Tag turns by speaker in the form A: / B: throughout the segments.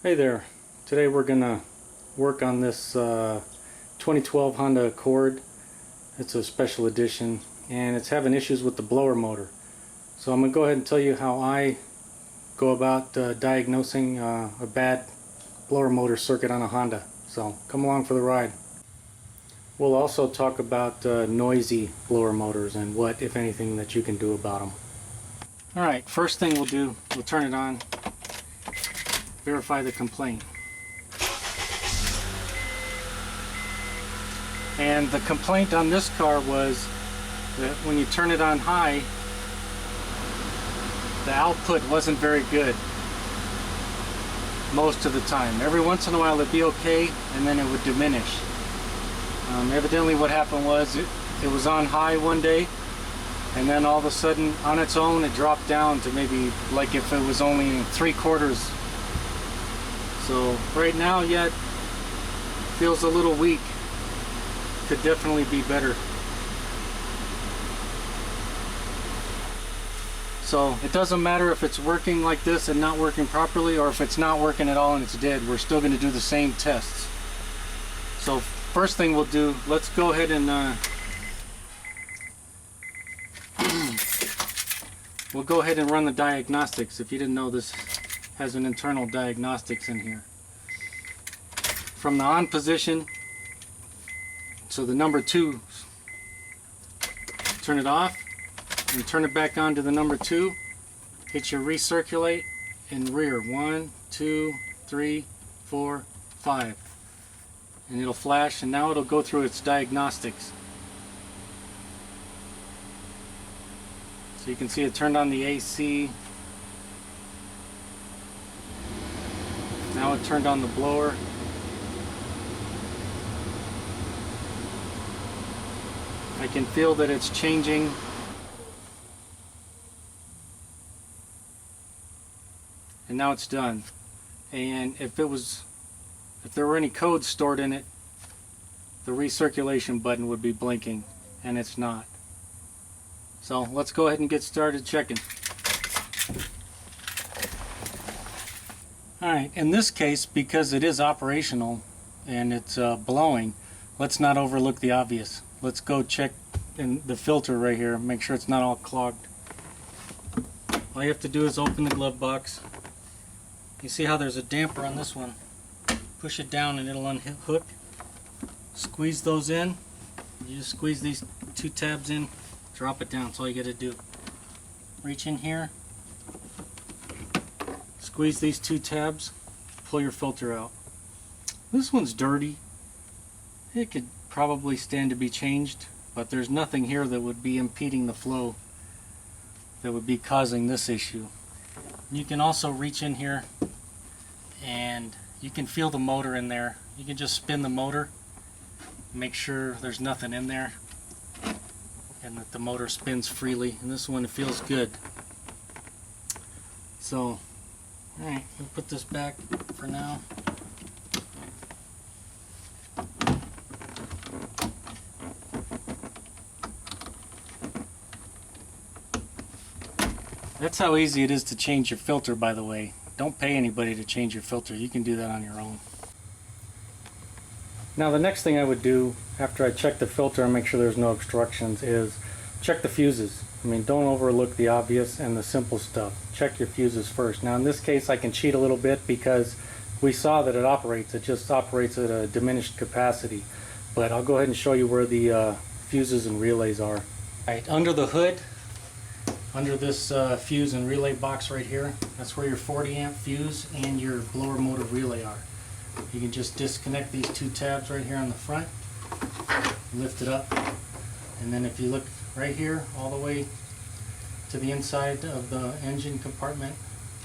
A: Hey there, today we're gonna work on this 2012 Honda Accord. It's a special edition and it's having issues with the blower motor. So I'm gonna go ahead and tell you how I go about diagnosing a bad blower motor circuit on a Honda. So come along for the ride. We'll also talk about noisy blower motors and what, if anything, that you can do about them. Alright, first thing we'll do, we'll turn it on. Verify the complaint. And the complaint on this car was that when you turn it on high, the output wasn't very good most of the time. Every once in a while it'd be okay and then it would diminish. Evidently what happened was it was on high one day and then all of a sudden on its own it dropped down to maybe like if it was only 3/4. So right now, yet feels a little weak. Could definitely be better. So it doesn't matter if it's working like this and not working properly, or if it's not working at all and it's dead. We're still going to do the same tests. So first thing we'll do, let's go ahead and we'll go ahead and run the diagnostics. If you didn't know, this has an internal diagnostics in here. From the on position, so the number 2, turn it off and turn it back on to the number 2. Hit your recirculate and rear. 1, 2, 3, 4, 5. And it'll flash, and now it'll go through its diagnostics. So you can see it turned on the AC. Now it turned on the blower. I can feel that it's changing. And now it's done. And if there were any codes stored in it, the recirculation button would be blinking, and it's not. So let's go ahead and get started checking. Alright, in this case, because it is operational and it's blowing, let's not overlook the obvious. Let's go check in the filter right here, make sure it's not all clogged. All you have to do is open the glove box. You see how there's a damper on this one. Push it down and it'll unhook. Squeeze those in. You just squeeze these 2 tabs in, drop it down. That's all you got to do. Reach in here. Squeeze these 2 tabs, pull your filter out. This one's dirty. It could probably stand to be changed, but there's nothing here that would be impeding the flow that would be causing this issue. You can also reach in here and you can feel the motor in there. You can just spin the motor, make sure there's nothing in there and that the motor spins freely, and this one, it feels good. So alright, we'll put this back for now. That's how easy it is to change your filter, by the way. Don't pay anybody to change your filter. You can do that on your own. Now the next thing I would do after I check the filter and make sure there's no obstructions is check the fuses. I mean, don't overlook the obvious and the simple stuff. Check your fuses first. Now in this case I can cheat a little bit because we saw that it operates. It just operates at a diminished capacity. But I'll go ahead and show you where the fuses and relays are. Right, under the hood, under this fuse and relay box right here, that's where your 40 amp fuse and your blower motor relay are. You can just disconnect these 2 tabs right here on the front, lift it up, and then if you look right here all the way to the inside of the engine compartment,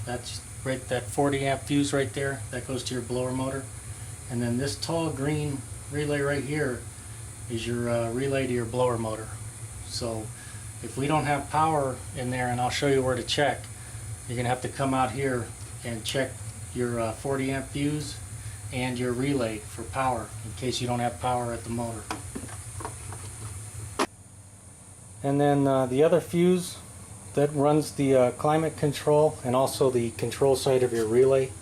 A: that's right, that 40 amp fuse right there, that goes to your blower motor. And then this tall green relay right here is your relay to your blower motor. So if we don't have power in there, and I'll show you where to check, you're gonna have to come out here and check your 40 amp fuse and your relay for power in case you don't have power at the motor. And then the other fuse that runs the climate control and also the control side of your relay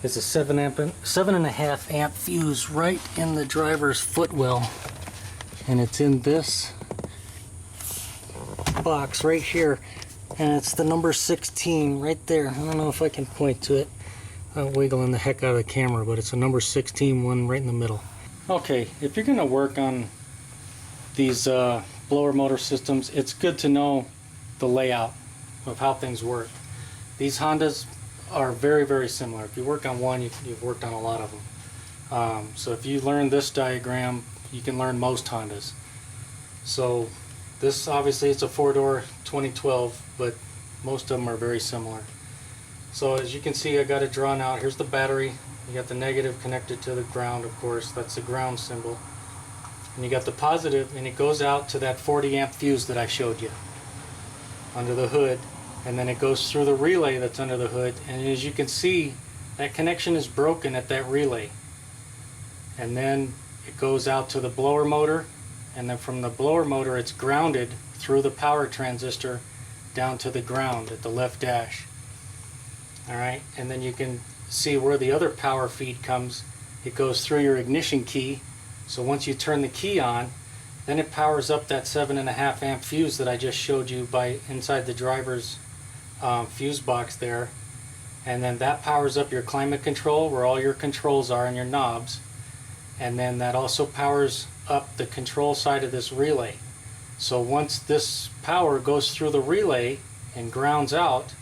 A: is a 7.5 amp fuse right in the driver's footwell, and it's in this box right here, and it's the number 16 right there. I don't know if I can point to it. I'm wiggling the heck out of the camera, but it's a number 16 one right in the middle. Okay, if you're going to work on these blower motor systems, it's good to know the layout of how things work. These Hondas are very, very similar. If you work on one, you've worked on a lot of them. So if you learn this diagram, you can learn most Hondas. So this, obviously, it's a 4-door 2012, but most of them are very similar. So as you can see, I got it drawn out. Here's the battery. You got the negative connected to the ground, of course. That's the ground symbol. And you got the positive, and it goes out to that 40 amp fuse that I showed you under the hood, and then it goes through the relay that's under the hood, and as you can see, that connection is broken at that relay, and then it goes out to the blower motor, and then from the blower motor it's grounded through the power transistor down to the ground at the left dash. Alright, and then you can see where the other power feed comes. It goes through your ignition key, so once you turn the key on, then it powers up that 7.5 amp fuse that I just showed you by inside the driver's fuse box there, and then that powers up your climate control where all your controls are and your knobs, and then that also powers up the control side of this relay. So once this power goes through the relay and grounds out,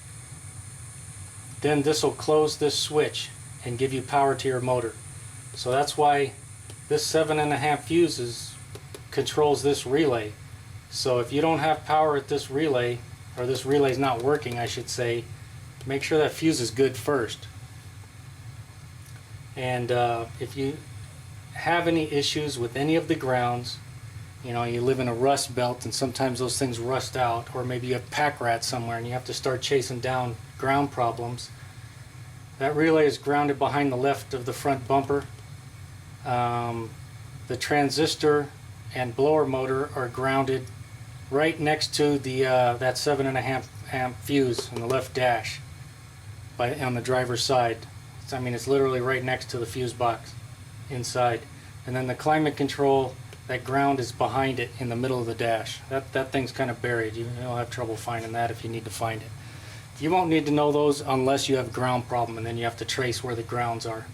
A: then this will close this switch and give you power to your motor. So that's why this 7.5 fuse controls this relay. So if you don't have power at this relay, or this relay is not working, I should say, make sure that fuse is good first. And if you have any issues with any of the grounds, you know, you live in a rust belt and sometimes those things rust out, or maybe you have pack rats somewhere and you have to start chasing down ground problems, that relay is grounded behind the left of the front bumper. The transistor and blower motor are grounded right next to the that 7.5 amp fuse on the left dash on the driver's side. I mean, it's literally right next to the fuse box inside. And then the climate control, that ground is behind it in the middle of the dash. That thing's kind of buried. You'll have trouble finding that if you need to find it. You won't need to know those unless you have a ground problem, and then you have to trace where the grounds are.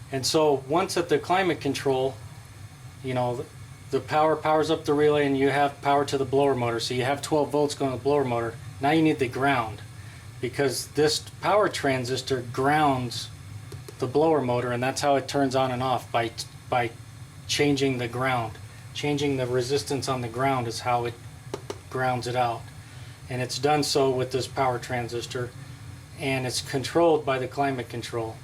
A: And so once at the climate control, you know, the power powers up the relay and you have power to the blower motor. So you have 12 volts going to the blower motor. Now you need the ground, because this power transistor grounds the blower motor, and that's how it turns on and off, by changing the ground. Changing the resistance on the ground is how it grounds it out. And it's done so with this power transistor, and it's controlled by the climate control.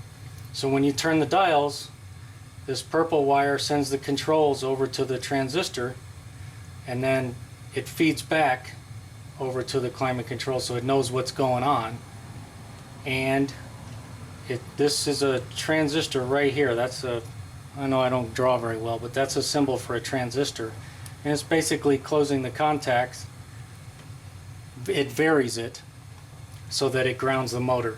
A: So when you turn the dials, this purple wire sends the controls over to the transistor, and then it feeds back over to the climate control so it knows what's going on. And this is a transistor right here. That's I know I don't draw very well, but that's a symbol for a transistor. And it's basically closing the contacts. It varies it so that it grounds the motor.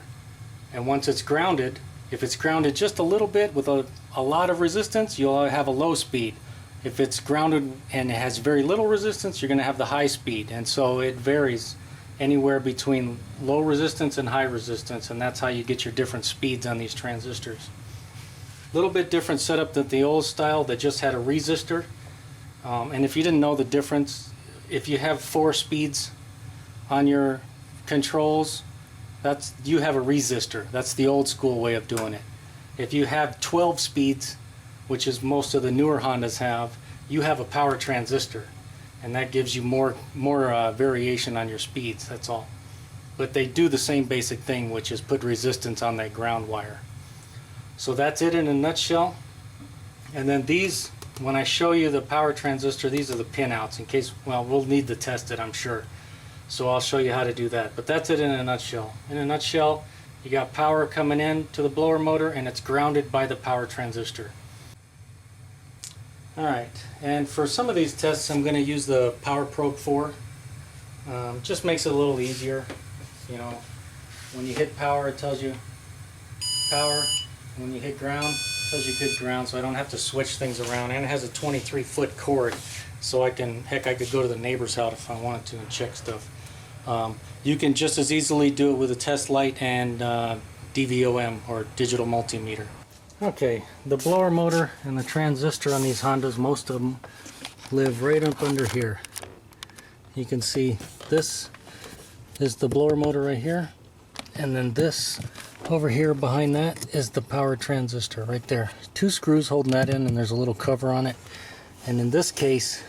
A: And once it's grounded, if it's grounded just a little bit with a lot of resistance, you'll have a low speed. If it's grounded and it has very little resistance, you're going to have the high speed. And so it varies anywhere between low resistance and high resistance, and that's how you get your different speeds on these transistors. A little bit different setup than the old style that just had a resistor. And if you didn't know the difference, if you have 4 speeds on your controls, you have a resistor. That's the old school way of doing it. If you have 12 speeds, which is most of the newer Hondas have, you have a power transistor, and that gives you more variation on your speeds. That's all. But they do the same basic thing, which is put resistance on that ground wire. So that's it in a nutshell. And then these, when I show you the power transistor, these are the pinouts in case, well, we'll need to test it, I'm sure. So I'll show you how to do that. But that's it in a nutshell. In a nutshell, you got power coming in to the blower motor, and it's grounded by the power transistor. Alright, and for some of these tests I'm going to use the Power Probe 4. Just makes it a little easier. You know, When you hit power, it tells you power. When you hit ground, it tells you good ground, so I don't have to switch things around. And it has a 23-foot cord, so I can, heck, I could go to the neighbor's house if I wanted to and check stuff. You can just as easily do it with a test light and DVOM, or digital multimeter. Okay, the blower motor and the transistor on these Hondas, most of them live right up under here. You can see this is the blower motor right here, and then this over here behind that is the power transistor right there. 2 screws holding that in, and there's a little cover on it. And in this case,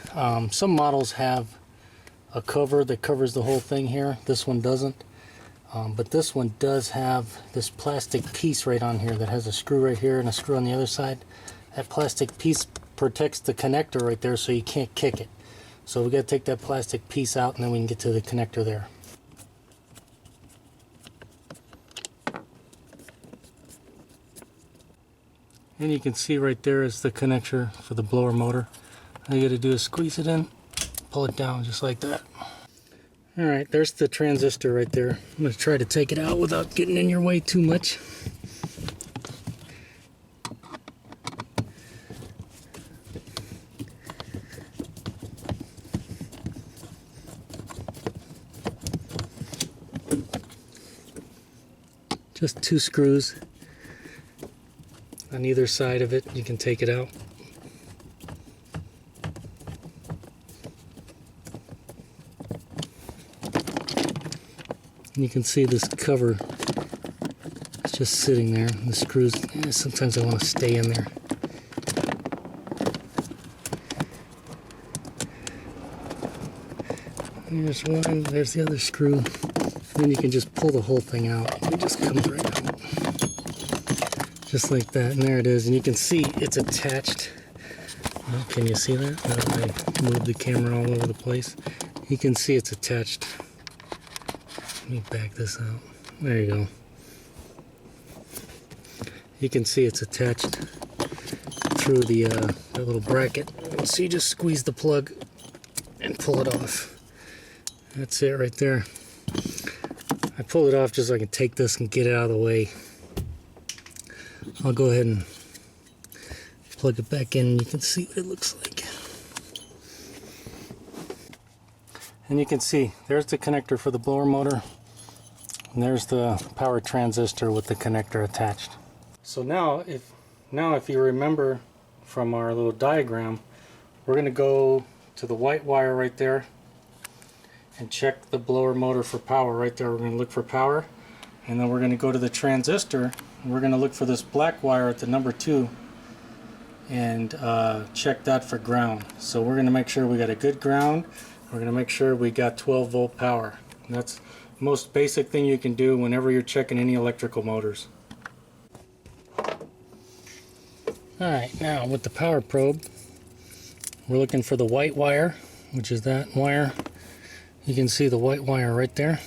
A: some models have a cover that covers the whole thing here. This one doesn't. But this one does have this plastic piece right on here that has a screw right here and a screw on the other side. That plastic piece protects the connector right there, so you can't kick it. So we got to take that plastic piece out, and then we can get to the connector there. And you can see right there is the connector for the blower motor. All you got to do is squeeze it in, pull it down just like that. Alright, there's the transistor right there. I'm going to try to take it out without getting in your way too much. Just 2 screws on either side of it. You can take it out. And you can see this cover is just sitting there. The screws, sometimes they want to stay in there. There's one, there's the other screw. And then you can just pull the whole thing out. It just comes right out. Just like that. And there it is. And you can see it's attached. Well, can you see that? Now that I move the camera all over the place. You can see it's attached. Let me back this out. There you go. You can see it's attached through the that little bracket. So you just squeeze the plug and pull it off. That's it right there. I pulled it off just so I can take this and get it out of the way. I'll go ahead and plug it back in and you can see what it looks like. And you can see there's the connector for the blower motor, and there's the power transistor with the connector attached. So now if you remember from our little diagram, we're going to go to the white wire right there and check the blower motor for power right there. We're going to look for power, and then we're going to go to the transistor and we're going to look for this black wire at the number 2 and check that for ground. So we're going to make sure we got a good ground. We're going to make sure we got 12 volt power. And that's the most basic thing you can do whenever you're checking any electrical motors. Alright, now with the power probe, we're looking for the white wire, which is that wire. You can see the white wire right there.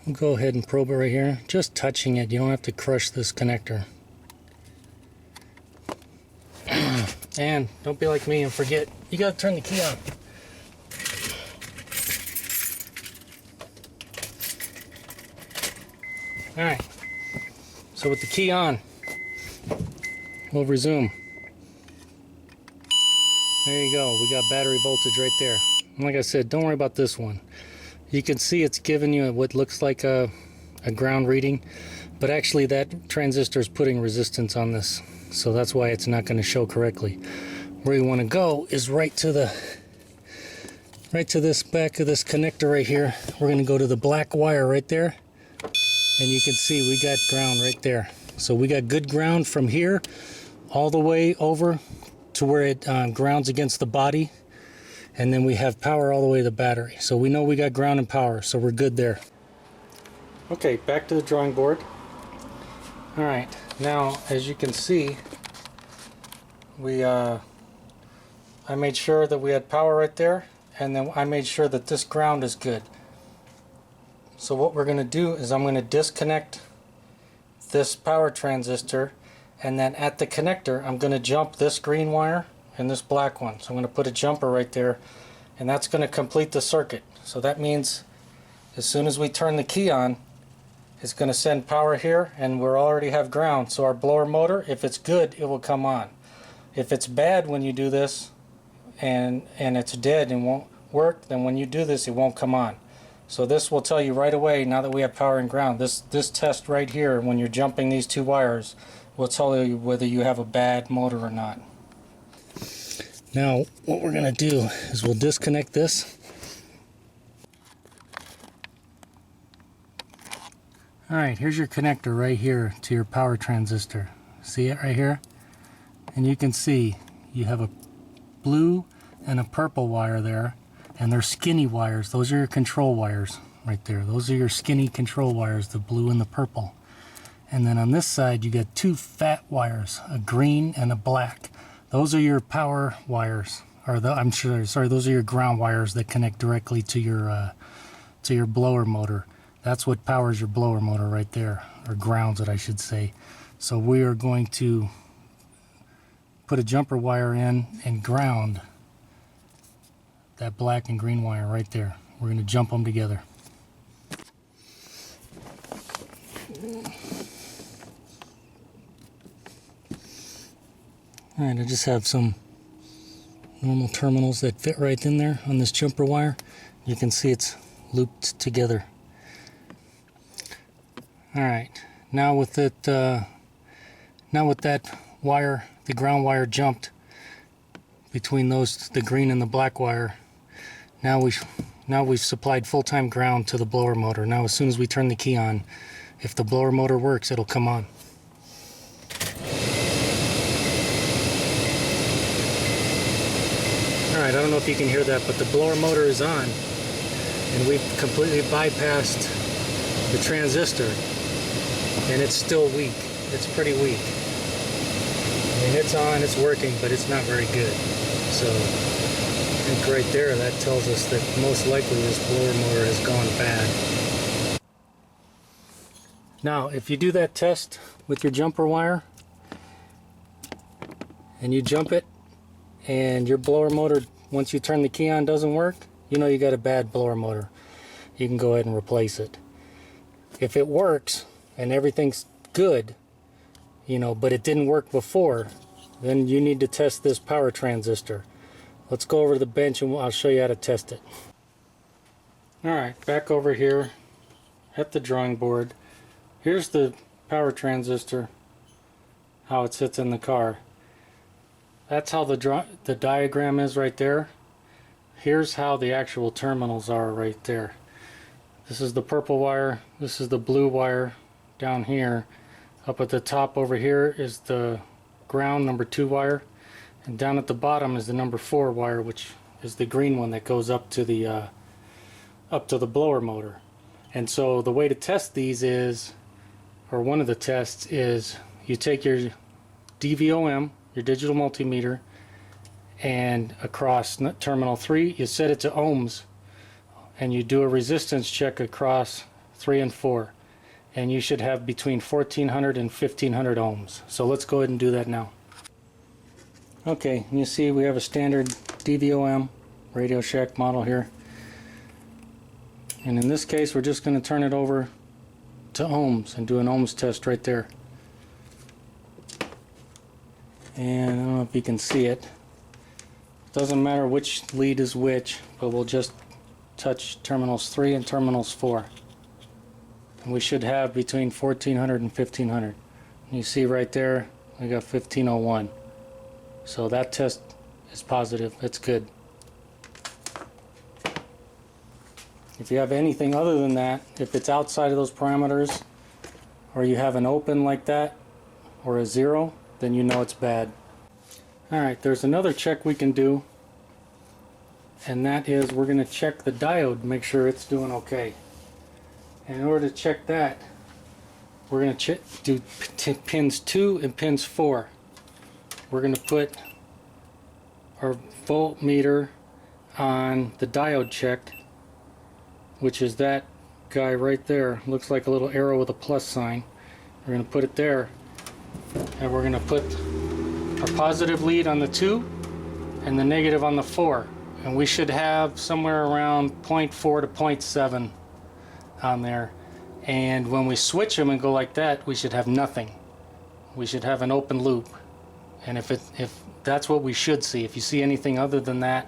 A: We'll go ahead and probe it right here. Just touching it, you don't have to crush this connector. And don't be like me and forget, you gotta turn the key on. Alright, so with the key on, we'll resume. There you go, we got battery voltage right there. And like I said, don't worry about this one. You can see it's giving you what looks like a ground reading, but actually that transistor is putting resistance on this, so that's why it's not going to show correctly. Where you want to go is right to this back of this connector right here. We're going to go to the black wire right there, and you can see we got ground right there. So we got good ground from here all the way over to where it grounds against the body, and then we have power all the way to the battery. So we know we got ground and power, so we're good there. Okay, back to the drawing board. Alright, now as you can see, I made sure that we had power right there, and then I made sure that this ground is good. So what we're going to do is I'm going to disconnect this power transistor, and then at the connector I'm going to jump this green wire and this black one. So I'm going to put a jumper right there, and that's going to complete the circuit. So that means as soon as we turn the key on, it's going to send power here, and we already have ground. So our blower motor, if it's good, it will come on. If it's bad when you do this and it's dead and won't work, then when you do this it won't come on. So this will tell you right away, now that we have power and ground. This test right here, when you're jumping these two wires, will tell you whether you have a bad motor or not. Now what we're going to do is we'll disconnect this. Alright, here's your connector right here to your power transistor. See it right here? And you can see you have a blue and a purple wire there, and they're skinny wires. Those are your control wires right there. Those are your skinny control wires, the blue and the purple. And then on this side you got two fat wires, a green and a black. Those are your power wires, or those are your ground wires that connect directly to your blower motor. That's what powers your blower motor right there, or grounds it, I should say. So we are going to put a jumper wire in and ground that black and green wire right there. We're going to jump them together. Alright, I just have some normal terminals that fit right in there on this jumper wire. You can see it's looped together. Alright, now with that wire, the ground wire jumped between those, the green and the black wire, now we've supplied full-time ground to the blower motor. Now as soon as we turn the key on, if the blower motor works, it'll come on. Alright, I don't know if you can hear that, but the blower motor is on, and we've completely bypassed the transistor. And it's still weak. It's pretty weak. I mean, it's on, it's working, but it's not very good. So I think right there that tells us that most likely this blower motor has gone bad. Now if you do that test with your jumper wire and you jump it and your blower motor, once you turn the key on, doesn't work, you know you got a bad blower motor. You can go ahead and replace it. If it works and everything's good, you know, but it didn't work before, then you need to test this power transistor. Let's go over to the bench and I'll show you how to test it. Alright, back over here at the drawing board. Here's the power transistor, how it sits in the car. That's how the diagram is right there. Here's how the actual terminals are right there. This is the purple wire, this is the blue wire down here. Up at the top over here is the ground number 2 wire, and down at the bottom is the number 4 wire, which is the green one that goes up to the blower motor. And so the way to test these is, or one of the tests is, you take your DVOM, your digital multimeter, and across terminal 3 you set it to ohms, and you do a resistance check across 3 and 4, and you should have between 1400 and 1500 ohms. So let's go ahead and do that now. Okay, you see we have a standard DVOM Radio Shack model here, and in this case we're just going to turn it over to ohms and do an ohms test right there. And I don't know if you can see it. It doesn't matter which lead is which, but we'll just touch terminals 3 and terminals 4. And we should have between 1400 and 1500. And you see right there, we got 1501. So that test is positive. It's good. If you have anything other than that, if it's outside of those parameters, or you have an open like that, or a 0, then you know it's bad. Alright, there's another check we can do, and that is we're going to check the diode, make sure it's doing okay. And in order to check that, we're going to do pins 2 and pins 4. We're going to put our voltmeter on the diode check, which is that guy right there. Looks like a little arrow with a plus sign. We're going to put it there, and we're going to put our positive lead on the 2 and the negative on the 4. And we should have somewhere around 0.4 to 0.7 on there. And when we switch them and go like that, we should have nothing. We should have an open loop. And if that's what we should see. If you see anything other than that,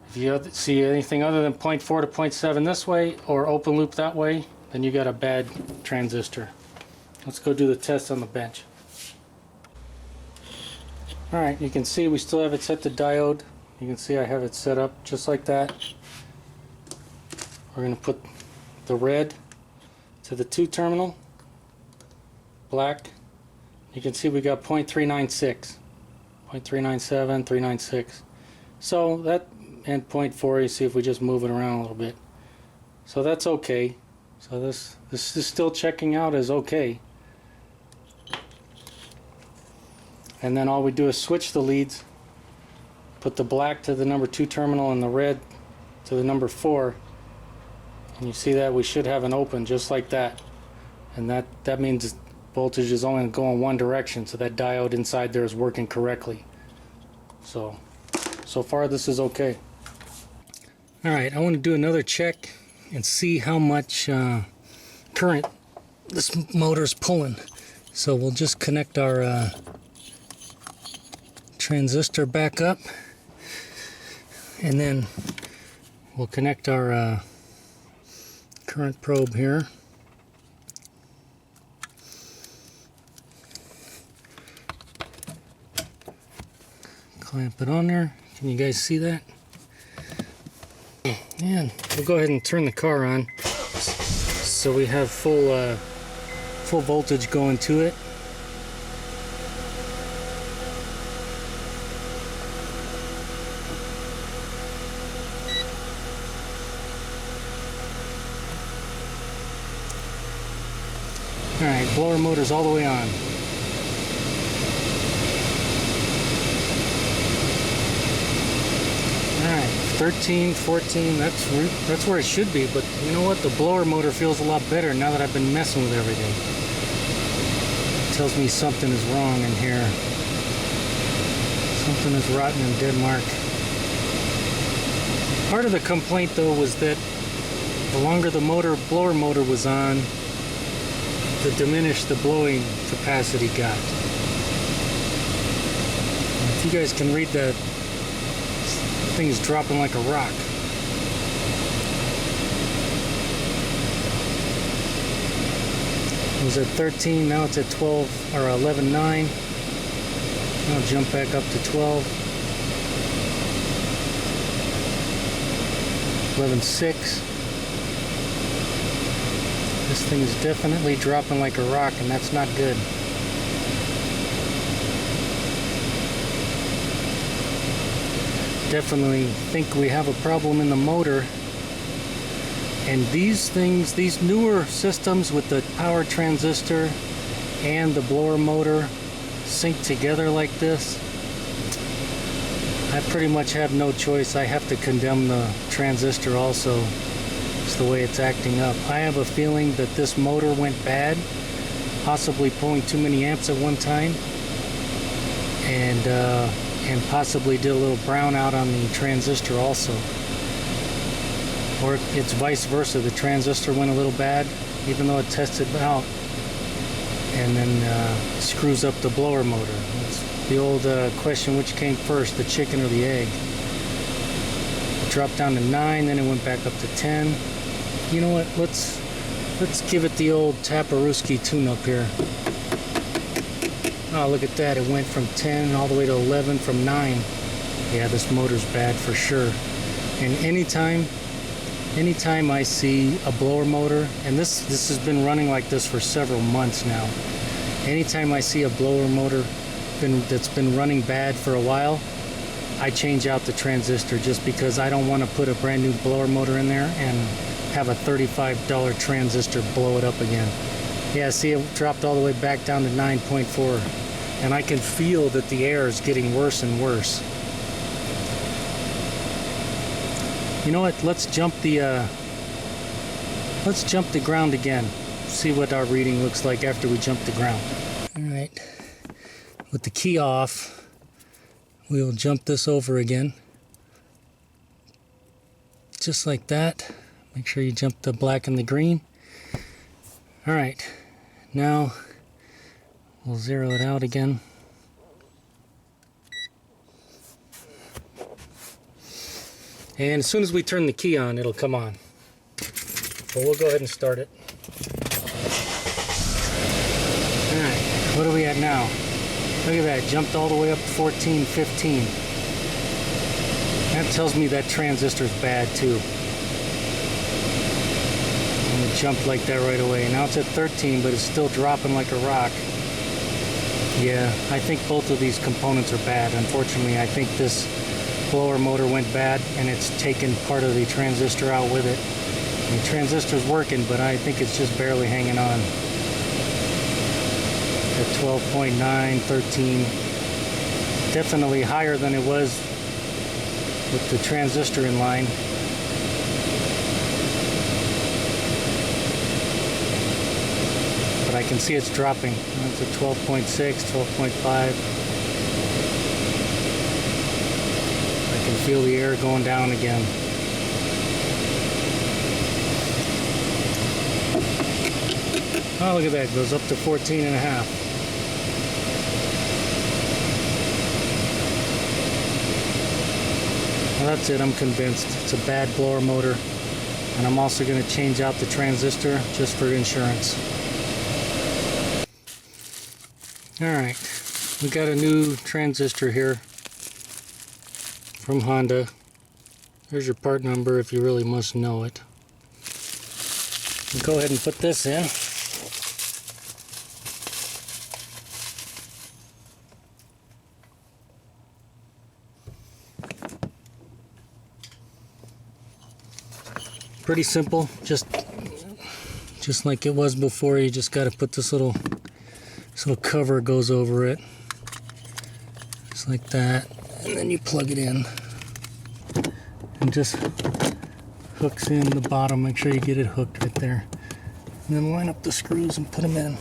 A: if you see anything other than 0.4 to 0.7 this way or open loop that way, then you got a bad transistor. Let's go do the test on the bench. Alright, you can see we still have it set to diode. You can see I have it set up just like that. We're going to put the red to the 2 terminal, black. You can see we got 0.396, 0.397, 396. So that, and 0.4, you see if we just move it around a little bit. So that's okay. So this is still checking out as okay. And then all we do is switch the leads, put the black to the number 2 terminal and the red to the number 4. And you see that we should have an open just like that. And that means voltage is only going one direction, so that diode inside there is working correctly. So far this is okay. Alright, I want to do another check and see how much current this motor's pulling. So we'll just connect our transistor back up, and then we'll connect our current probe here. Clamp it on there. Can you guys see that? And we'll go ahead and turn the car on so we have full voltage going to it. Alright, blower motor's all the way on. Alright, 13, 14, that's where it should be, but you know what? The blower motor feels a lot better now that I've been messing with everything. It tells me something is wrong in here. Something is rotten in Denmark. Part of the complaint though was that the longer the blower motor was on, the diminished the blowing capacity got. If you guys can read that, the thing is dropping like a rock. It was at 13, now it's at 12 or 11.9. I'll jump back up to 12. 11.6. This thing is definitely dropping like a rock, and that's not good. Definitely think we have a problem in the motor. And these things, these newer systems with the power transistor and the blower motor sync together like this, I pretty much have no choice. I have to condemn the transistor also. It's the way it's acting up. I have a feeling that this motor went bad, possibly pulling too many amps at one time, and possibly did a little brownout on the transistor also. Or it's vice versa. The transistor went a little bad, even though it tested out, and then screws up the blower motor. It's the old question, which came first, the chicken or the egg? It dropped down to 9, then it went back up to 10. You know what? Let's give it the old Taparuski tune-up here. Oh, look at that. It went from 10 all the way to 11 from 9. Yeah, this motor's bad for sure. And anytime I see a blower motor, and this has been running like this for several months now. Anytime I see a blower motor that's been running bad for a while, I change out the transistor just because I don't want to put a brand new blower motor in there and have a $35 transistor blow it up again. Yeah, see, it dropped all the way back down to 9.4, and I can feel that the air is getting worse and worse. You know what? Let's jump the ground again. See what our reading looks like after we jump the ground. All right. With the key off, we will jump this over again. Just like that. Make sure you jump the black and the green. Alright, now we'll zero it out again. And as soon as we turn the key on, it'll come on. But we'll go ahead and start it. Alright, what are we at now? Look at that, jumped all the way up to 14, 15. That tells me that transistor's bad too. And it jumped like that right away. Now it's at 13, but it's still dropping like a rock. Yeah, I think both of these components are bad. Unfortunately, I think this blower motor went bad and it's taken part of the transistor out with it. The transistor's working, but I think it's just barely hanging on. At 12.9, 13. Definitely higher than it was with the transistor in line. But I can see it's dropping. It's at 12.6, 12.5. I can feel the air going down again. Oh, look at that. It goes up to 14 and a half. Well, that's it. I'm convinced. It's a bad blower motor. And I'm also going to change out the transistor just for insurance. Alright. We got a new transistor here from Honda. There's your part number if you really must know it. Go ahead and put this in. Pretty simple, just like it was before. You just got to put this little cover goes over it, just like that, and then you plug it in, and just hooks in the bottom. Make sure you get it hooked right there, and then line up the screws and put them in.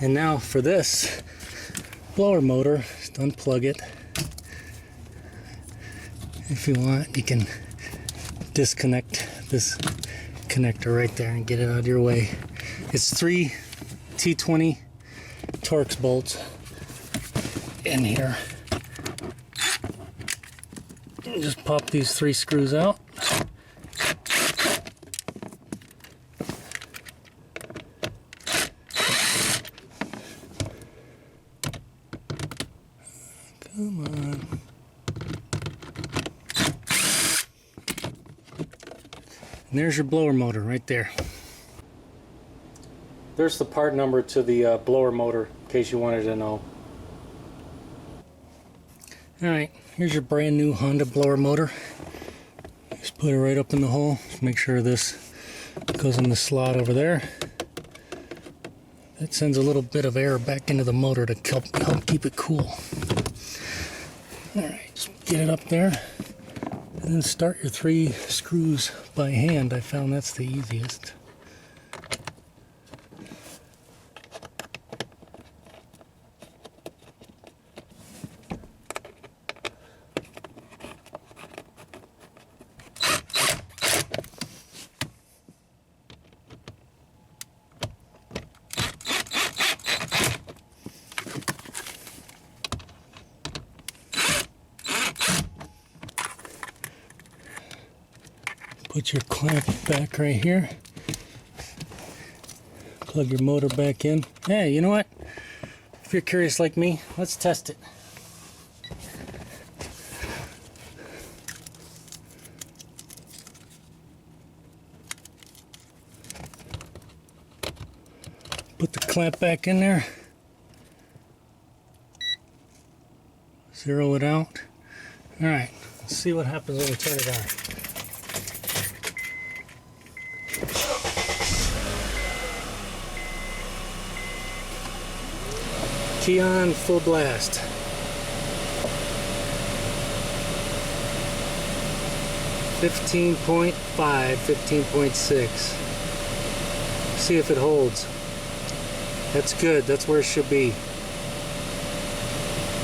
A: And now for this blower motor, just unplug it. If you want, you can disconnect this connector right there and get it out of your way. It's 3 T20 Torx bolts in here. And just pop these 3 screws out. Come on. And there's your blower motor right there. There's the part number to the blower motor, in case you wanted to know. Alright, here's your brand new Honda blower motor. Just put it right up in the hole. Just make sure this goes in the slot over there. That sends a little bit of air back into the motor to help keep it cool. Alright, just get it up there and then start your 3 screws by hand. I found that's the easiest. Put your clamp back right here. Plug your motor back in. Hey, you know what? If you're curious like me, let's test it. Put the clamp back in there. Zero it out. Alright, let's see what happens when we turn it on. Key on, full blast. 15.5, 15.6. See if it holds. That's good. That's where it should be.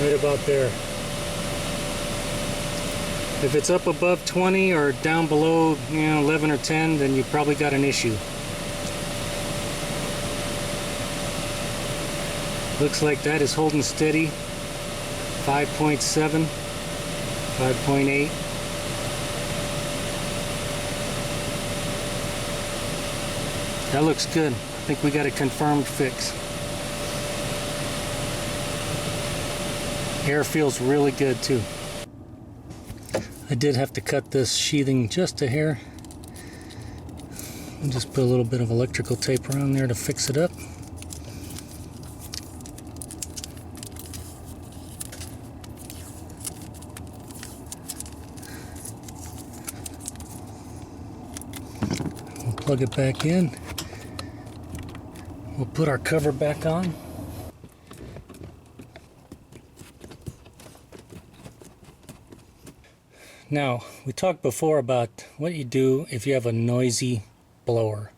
A: Right about there. If it's up above 20 or down below, 11 or 10, then you probably got an issue. Looks like that is holding steady. 5.7, 5.8. That looks good. I think we got a confirmed fix. Air feels really good too. I did have to cut this sheathing just a hair. And just put a little bit of electrical tape around there to fix it up. We'll plug it back in. We'll put our cover back on. Now, we talked before about what you do if you have a noisy blower.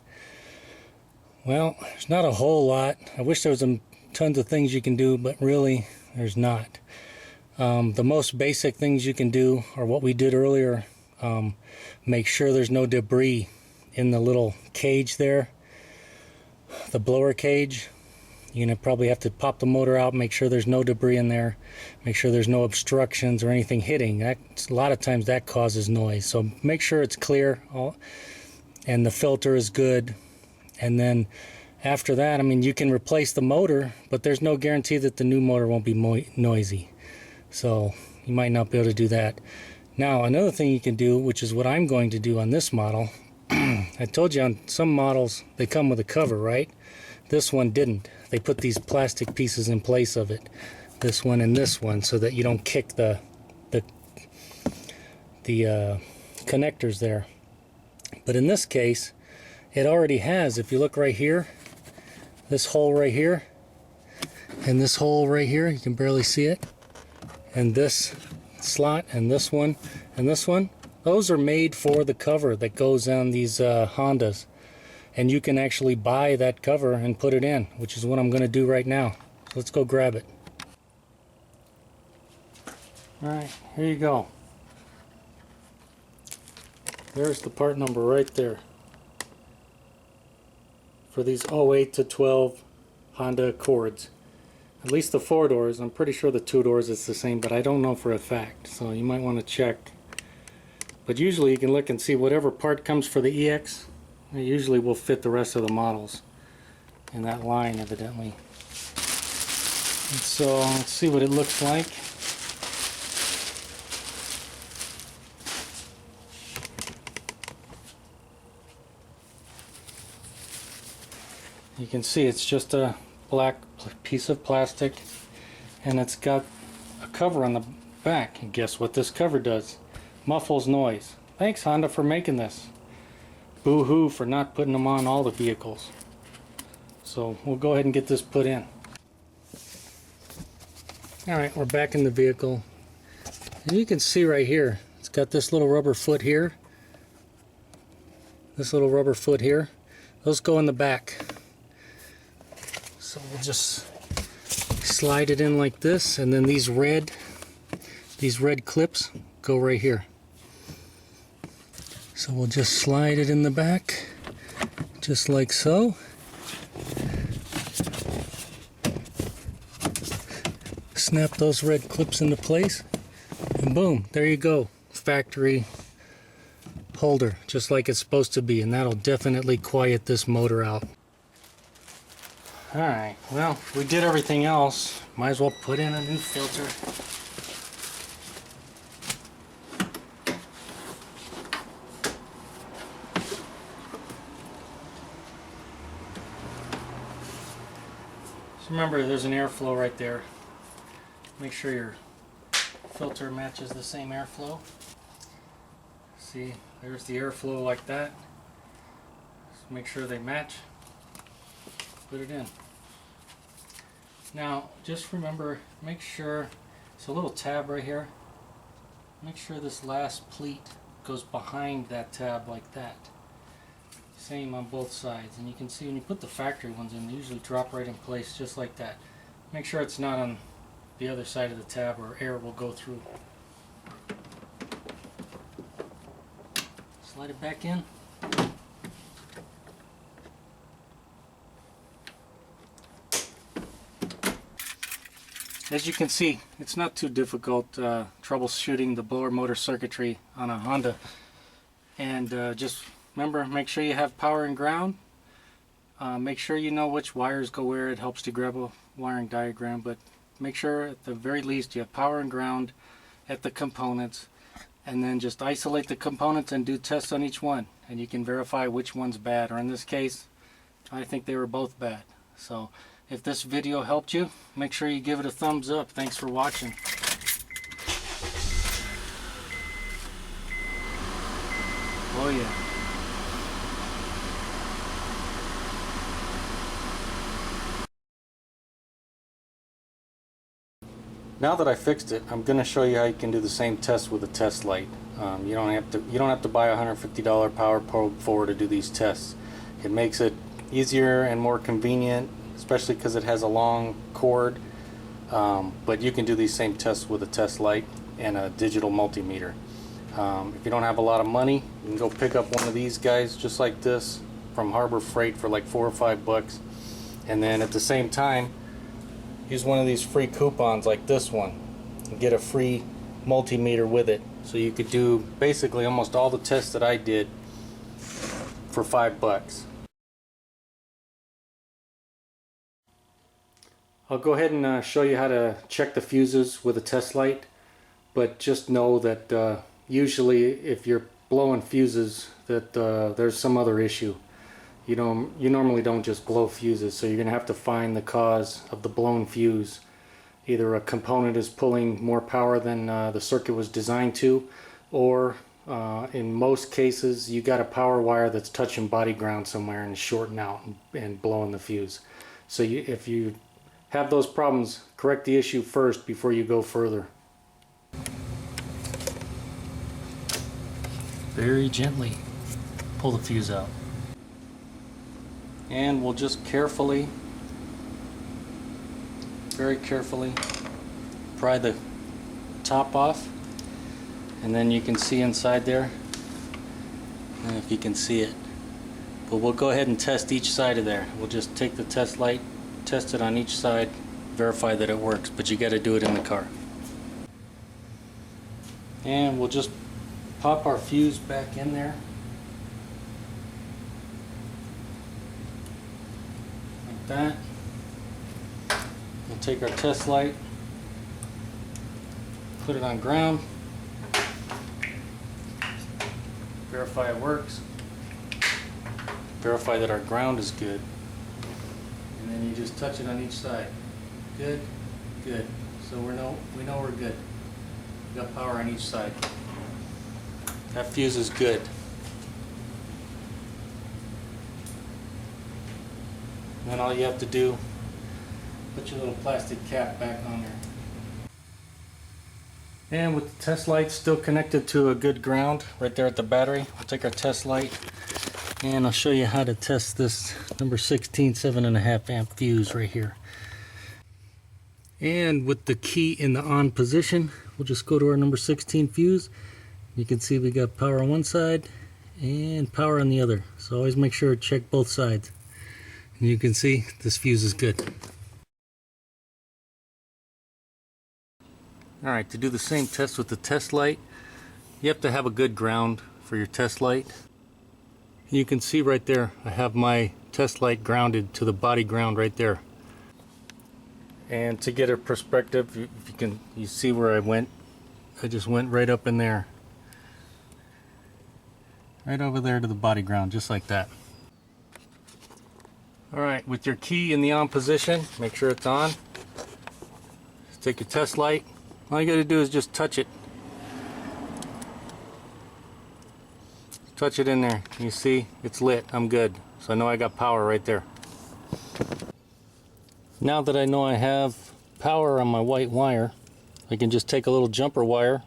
A: Well, there's not a whole lot. I wish there was tons of things you can do, but really, there's not. The most basic things you can do are what we did earlier. Make sure there's no debris in the little cage there, the blower cage. You're going to probably have to pop the motor out, make sure there's no debris in there, make sure there's no obstructions or anything hitting. A lot of times that causes noise. So make sure it's clear and the filter is good. And then after that, I mean, you can replace the motor, but there's no guarantee that the new motor won't be noisy. So you might not be able to do that. Now, another thing you can do, which is what I'm going to do on this model, I told you on some models they come with a cover, right? This one didn't. They put these plastic pieces in place of it, this one and this one, so that you don't kick the connectors there. But in this case, it already has, if you look right here, this hole right here, and this hole right here, you can barely see it, and this slot, and this one, and this one, those are made for the cover that goes on these Hondas. And you can actually buy that cover and put it in, which is what I'm going to do right now. So let's go grab it. Alright, here you go. There's the part number right there. For these 08 to 12 Honda Accords. At least the 4 doors. I'm pretty sure the 2 doors is the same, but I don't know for a fact. So you might want to check. But usually you can look and see whatever part comes for the EX. It usually will fit the rest of the models in that line, evidently. And so let's see what it looks like. You can see it's just a black piece of plastic, and it's got a cover on the back. And guess what this cover does? Muffles noise. Thanks, Honda, for making this. Boo-hoo for not putting them on all the vehicles. So we'll go ahead and get this put in. Alright, we're back in the vehicle. And you can see right here, it's got this little rubber foot here. This little rubber foot here. Those go in the back. So we'll just slide it in like this, and then these red clips go right here. So we'll just slide it in the back, just like so. Snap those red clips into place, and boom, there you go. Factory holder, just like it's supposed to be, and that'll definitely quiet this motor out. Alright, well, we did everything else. Might as well put in a new filter. Remember, there's an airflow right there. Make sure your filter matches the same airflow. See, there's the airflow like that. Just make sure they match. Put it in. Now, just remember, make sure, it's a little tab right here. Make sure this last pleat goes behind that tab like that. Same on both sides, and you can see when you put the factory ones in, they usually drop right in place just like that. Make sure it's not on the other side of the tab or air will go through. Slide it back in. As you can see, it's not too difficult troubleshooting the blower motor circuitry on a Honda. And just remember, make sure you have power and ground. Make sure you know which wires go where. It helps to grab a wiring diagram, but make sure at the very least you have power and ground at the components, and then just isolate the components and do tests on each one, and you can verify which one's bad. Or in this case, I think they were both bad. So if this video helped you, make sure you give it a thumbs up. Thanks for watching. Oh yeah. Now that I fixed it, I'm going to show you how you can do the same test with a test light. You don't have to buy a $150 power probe for to do these tests. It makes it easier and more convenient, especially because it has a long cord. But you can do these same tests with a test light and a digital multimeter. If you don't have a lot of money, you can go pick up one of these guys just like this from Harbor Freight for like $4 or $5, and then at the same time use one of these free coupons like this one and get a free multimeter with it. So you could do basically almost all the tests that I did for $5. I'll go ahead and show you how to check the fuses with a test light, but just know that usually if you're blowing fuses that there's some other issue. You normally don't just blow fuses, so you're gonna have to find the cause of the blown fuse. Either a component is pulling more power than the circuit was designed to, or in most cases you got a power wire that's touching body ground somewhere and shorting out and blowing the fuse. So if you have those problems, correct the issue first before you go further. Very gently pull the fuse out. And we'll just carefully, very carefully, pry the top off, and then you can see inside there, if you can see it. But we'll go ahead and test each side of there. We'll just take the test light, test it on each side, verify that it works, but you got to do it in the car. And we'll just pop our fuse back in there. Like that. We'll take our test light, put it on ground, verify it works, verify that our ground is good, and then you just touch it on each side. Good, good. So we know we're good. We got power on each side. That fuse is good. And then all you have to do, put your little plastic cap back on there. And with the test light still connected to a good ground right there at the battery, we'll take our test light and I'll show you how to test this number 16 7.5 amp fuse right here. And with the key in the on position, we'll just go to our number 16 fuse. You can see we got power on one side and power on the other. So always make sure to check both sides. And you can see this fuse is good. Alright, to do the same test with the test light, you have to have a good ground for your test light. You can see right there, I have my test light grounded to the body ground right there. And to get a perspective, you see where I went. I just went right up in there. Right over there to the body ground, just like that. Alright, with your key in the on position, make sure it's on. Take your test light. All you got to do is just touch it. Touch it in there. You see, it's lit. I'm good. So I know I got power right there. Now that I know I have power on my white wire, I can just take a little jumper wire,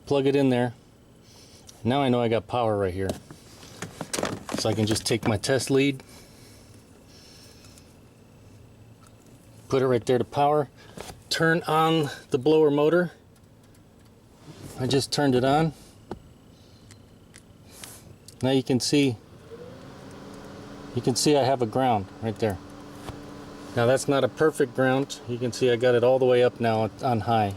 A: plug it in there. Now I know I got power right here. So I can just take my test lead, put it right there to power, turn on the blower motor. I just turned it on. Now you can see I have a ground right there. Now that's not a perfect ground. You can see I got it all the way up now on high.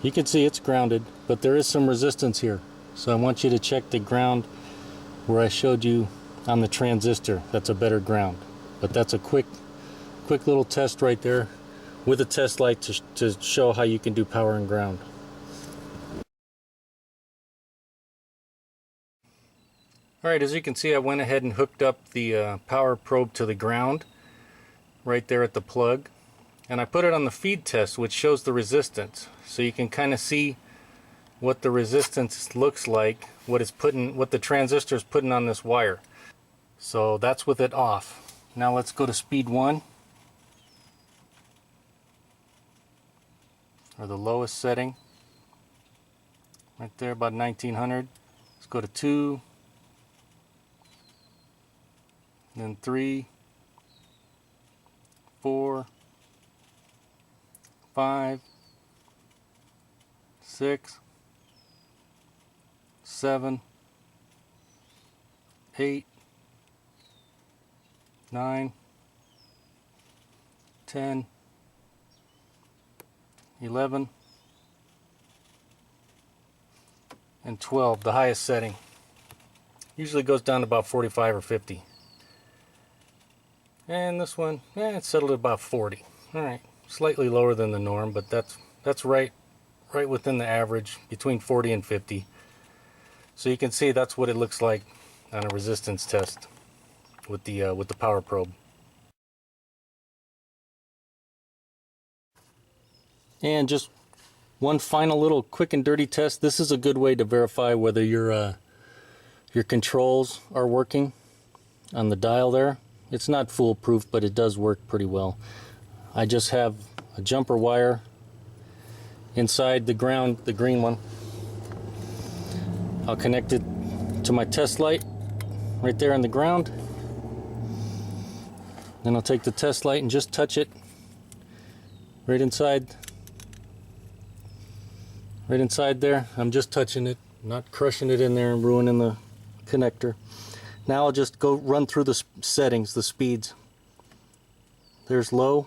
A: You can see it's grounded, but there is some resistance here. So I want you to check the ground where I showed you on the transistor. That's a better ground. But that's a quick little test right there with a test light to show how you can do power and ground. Alright, as you can see, I went ahead and hooked up the power probe to the ground right there at the plug, and I put it on the feed test, which shows the resistance, so you can kind of see what the resistance looks like, what the transistor is putting on this wire. So that's with it off. Now let's go to speed 1, or the lowest setting right there, about 1900. Let's go to 2, then 3, 4, 5, 6, 7, 8, 9, 10, 11, and 12, the highest setting. Usually goes down to about 45 or 50. And this one, it's settled at about 40. Alright, slightly lower than the norm, but that's right within the average, between 40 and 50. So you can see that's what it looks like on a resistance test with the power probe. And just one final little quick and dirty test. This is a good way to verify whether your controls are working on the dial there. It's not foolproof, but it does work pretty well. I just have a jumper wire inside the ground, the green one. I'll connect it to my test light right there on the ground. Then I'll take the test light and just touch it right inside there. I'm just touching it, not crushing it in there and ruining the connector. Now I'll just go run through the settings, the speeds. There's low.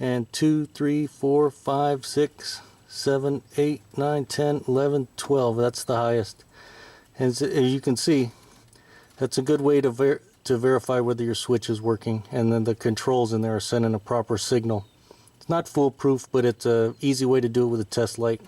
A: And 2, 3, 4, 5, 6, 7, 8, 9, 10, 11, 12. That's the highest. And as you can see, that's a good way to verify whether your switch is working. And then the controls in there are sending a proper signal. It's not foolproof, but it's an easy way to do it with a test light.